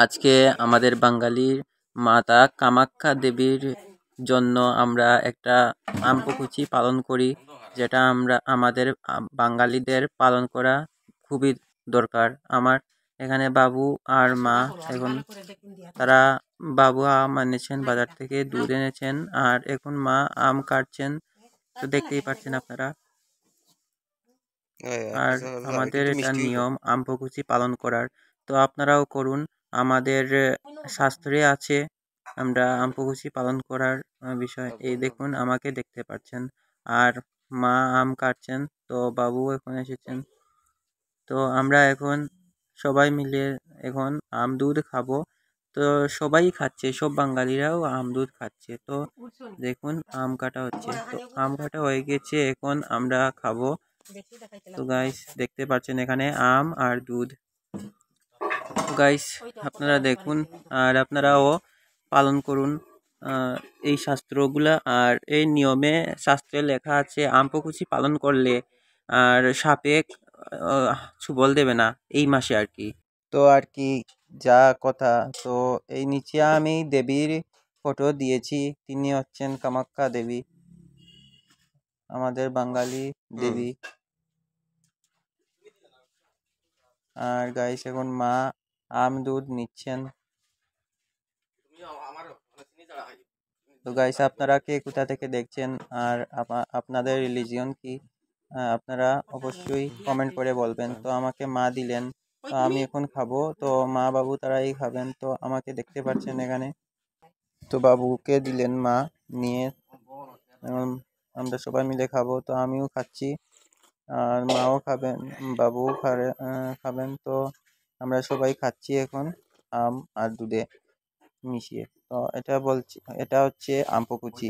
আজকে আমাদের বাঙালির মাতা কামাখ্যা দেবীর জন্য আমরা একটা আম্পকুচি পালন করি, যেটা আমরা আমাদের বাঙালিদের পালন করা খুবই দরকার। আমার এখানে বাবু আর মা এখন তারা বাবু আম এনেছেন বাজার থেকে, দুধ এনেছেন, আর এখন মা আম কাটছেন, তো দেখতেই পাচ্ছেন আপনারা। আর আমাদের এটা নিয়ম আম্পকুচি পালন করার, তো আপনারাও করুন। আমাদের শাস্ত্রে আছে আমরা আম্পকুচি পালন করার বিষয়। এই দেখুন আমাকে দেখতে পাচ্ছেন, আর মা আম কাটছেন, তো বাবু এখন এসেছেন। তো আমরা এখন সবাই মিলে এখন আম দুধ খাবো। তো সবাই খাচ্ছে, সব বাঙালিরাও আম দুধ খাচ্ছে। তো দেখুন আম কাটা হচ্ছে, তো আম কাটা হয়ে গেছে, এখন আমরা খাবো। তো গাইস দেখতে পাচ্ছেন এখানে আম আর দুধ। তো গাইস আপনারা দেখুন আর আপনারাও পালন করুন এই শাস্ত্রগুলা। আর এই নিয়মে শাস্ত্রে লেখা আছে আম্পকুচি পালন করলে আর সাপে ছুবল দেবে না এই মাসে আর কি। তো আর কি যা কথা, তো এই নিচে আমি দেবীর ফটো দিয়েছি, তিনি হচ্ছেন কামাখ্যা দেবী, আমাদের বাঙালি দেবী। আর গাইস এখন মা আম দুধ নিচ্ছেন। তো গাইস আপনারা কে কোথা থেকে দেখছেন আর আপনাদের রিলিজিয়ন কি, আপনারা অবশ্যই কমেন্ট করে বলবেন। তো আমাকে মা দিলেন, তো আমি এখন খাবো, তো মা বাবু তারাই খাবেন। তো আমাকে দেখতে পাচ্ছেন এখানে, তো বাবুকে দিলেন মা নিয়ে, আমরা সবাই মিলে খাবো। তো আমিও খাচ্ছি আর মাও খাবেন, বাবুও খাবেন। তো আমরা সবাই খাচ্ছি এখন আম আর দুধে মিশিয়ে। তো এটা বলছি, এটা হচ্ছে আম্পকুচি।